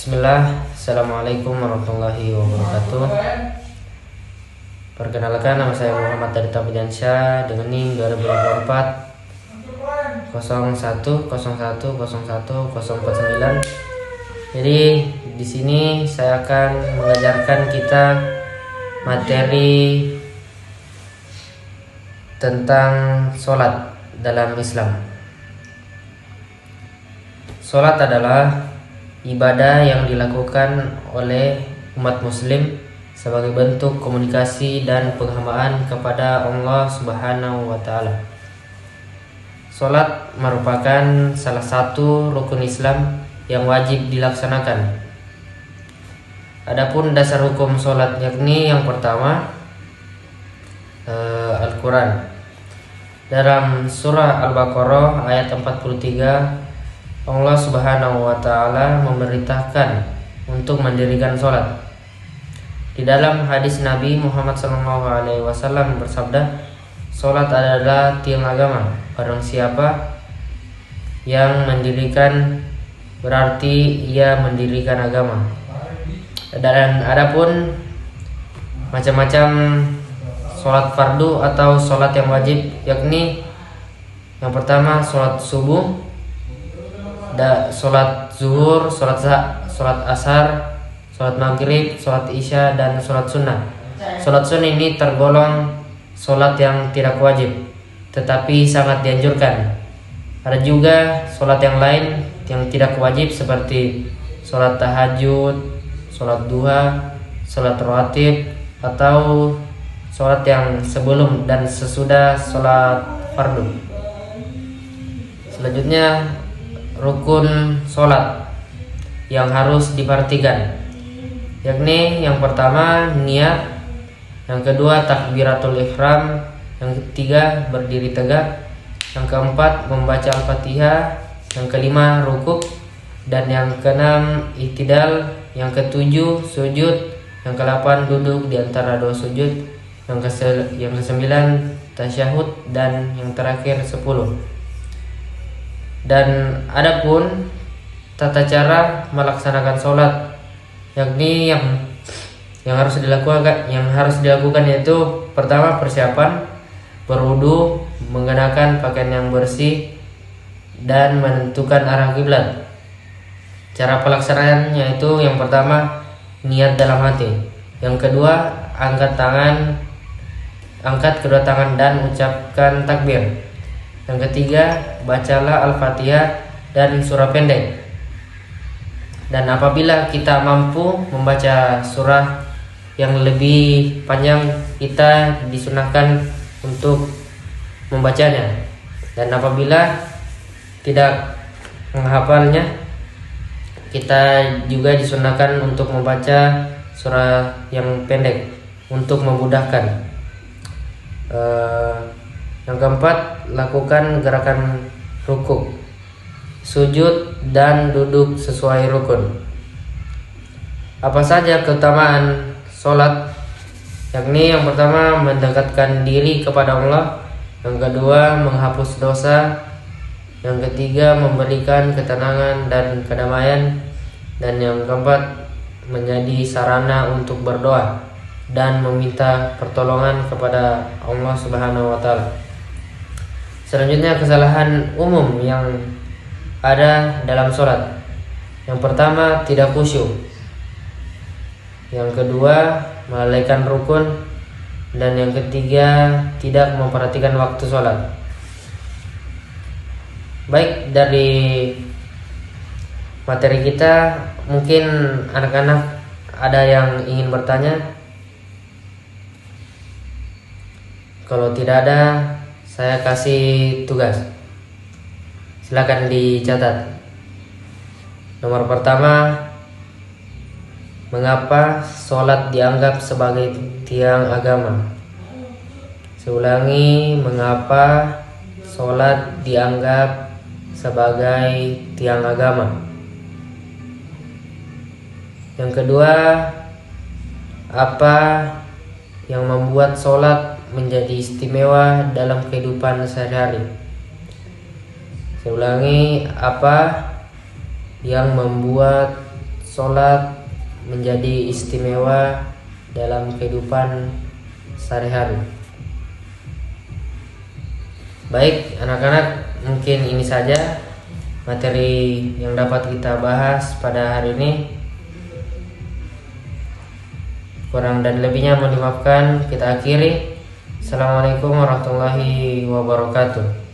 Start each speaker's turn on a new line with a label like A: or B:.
A: Bismillah, Assalamualaikum warahmatullahi wabarakatuh. Perkenalkan, nama saya Muhammad Adita Pujansyah dengan NIM 2024 0101010149. Jadi di sini saya akan mengajarkan kita materi tentang sholat dalam Islam. Sholat adalah ibadah yang dilakukan oleh umat muslim sebagai bentuk komunikasi dan penghambaan kepada Allah Subhanahu wa taala. Salat merupakan salah satu rukun Islam yang wajib dilaksanakan. Adapun dasar hukum salat yakni yang pertama Al-Qur'an. Dalam surah Al-Baqarah ayat 43 Allah Subhanahu wa taala memerintahkan untuk mendirikan sholat. Di dalam hadis Nabi Muhammad SAW bersabda, sholat adalah tiang agama. Barang siapa yang mendirikan berarti ia mendirikan agama. Dan adapun macam-macam sholat fardu atau sholat yang wajib, yakni yang pertama sholat subuh, sholat zuhur, sholat asar, sholat maghrib, sholat isya, dan sholat sunnah. Sholat sunnah ini tergolong sholat yang tidak wajib, tetapi sangat dianjurkan. Ada juga sholat yang lain yang tidak wajib seperti sholat tahajud, sholat duha, sholat rawatib, atau sholat yang sebelum dan sesudah sholat fardu. Selanjutnya rukun sholat yang harus diperhatikan, yakni yang pertama niat, yang kedua takbiratul ihram, yang ketiga berdiri tegak, yang keempat membaca al-fatihah, yang kelima rukuk, dan yang keenam i'tidal, yang ketujuh sujud, yang kedelapan duduk di antara dua sujud, yang kesembilan tasyahud, dan yang terakhir 10. Dan adapun tata cara melaksanakan sholat, yakni yang harus dilakukan yaitu pertama persiapan, berwudu, menggunakan pakaian yang bersih, dan menentukan arah kiblat. Cara pelaksanaannya itu yang pertama niat dalam hati, yang kedua angkat kedua tangan dan ucapkan takbir. Yang ketiga, bacalah Al-Fatihah dan surah pendek. Dan apabila kita mampu membaca surah yang lebih panjang, kita disunahkan untuk membacanya. Dan apabila tidak menghafalnya, kita juga disunahkan untuk membaca surah yang pendek untuk memudahkan. Yang keempat, lakukan gerakan rukuk, sujud, dan duduk sesuai rukun. Apa saja keutamaan sholat? Yakni yang pertama mendekatkan diri kepada Allah, yang kedua menghapus dosa, yang ketiga memberikan ketenangan dan kedamaian, dan yang keempat menjadi sarana untuk berdoa dan meminta pertolongan kepada Allah Subhanahu wa taala. Selanjutnya kesalahan umum yang ada dalam sholat. Yang pertama tidak khusyuk, yang kedua melalaikan rukun, dan yang ketiga tidak memperhatikan waktu sholat. Baik, dari materi kita mungkin anak-anak ada yang ingin bertanya. Kalau tidak ada, saya kasih tugas. Silakan dicatat. Nomor pertama, mengapa sholat dianggap sebagai tiang agama? Saya ulangi, mengapa sholat dianggap sebagai tiang agama? Yang kedua, apa yang membuat sholat menjadi istimewa dalam kehidupan sehari-hari? Saya ulangi, apa yang membuat sholat menjadi istimewa dalam kehidupan sehari-hari. Baik anak-anak, mungkin ini saja materi yang dapat kita bahas pada hari ini. Kurang dan lebihnya mohon dimaafkan. Kita akhiri. Assalamualaikum warahmatullahi wabarakatuh.